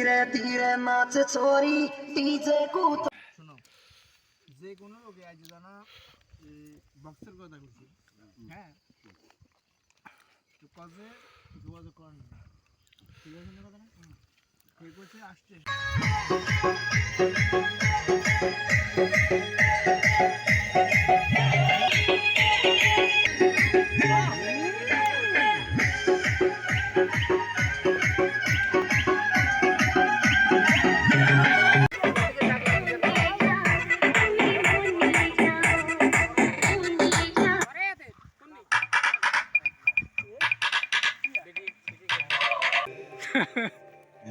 ধীরে ধীরে নাচে ছড়ি ডিজে কুত। শোনো, যে কোনো লোকে আজ জানা বক্সের কথা বলছি, হ্যাঁ তো কাজে যোগাযোগ করেন, ঠিক আছে না কথা না? ঠিক আছে, আসছে।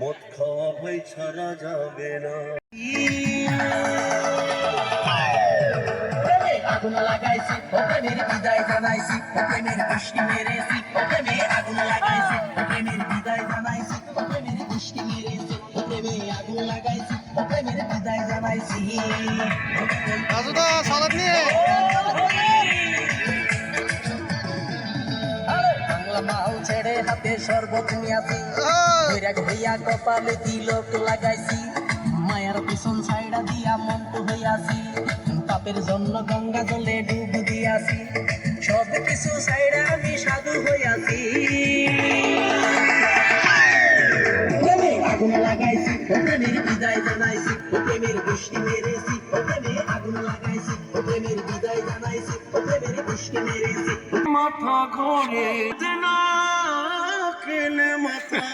মদ খাওয়া ভাই ছাড়া যাবে না। আগুন লাগাইছি প্রেমের বিদায় জানাইছি, প্রেমের বৃষ্টি মেরেছি প্রেমে আগুন লাগাইছি, প্রেমের বিদায় জানাইছি প্রেমের বৃষ্টি মেরেছি, প্রেমে আগুন লাগাইছি প্রেমের বিদায় জানাইছি। রাজুদা সালাদ নিয়ে বাংলা মাল ছেড়ে হাতে শরবত নিয়াছি, বৈরাগ হইয়া কপালে তিলক লাগাইছি, মায়ার পিছন ছাইড়া দিয়া মন্ত হইয়াছি, পাপের জন্য গঙ্গা জলে ডুব দিয়াছি, সব কিছু ছাইড়া আমি সাধু হইয়াছি। প্রেমে আগুন লাগাইছি প্রেমের বিদায় জানাইছি, প্রেমের বৃষ্টি মেরেছি প্রেমে আগুন লাগাইছি, প্রেমের বিদায় জানাইছি প্রেমের বৃষ্টি মেরেছি। মাথা ঘোরে না কেন মাথা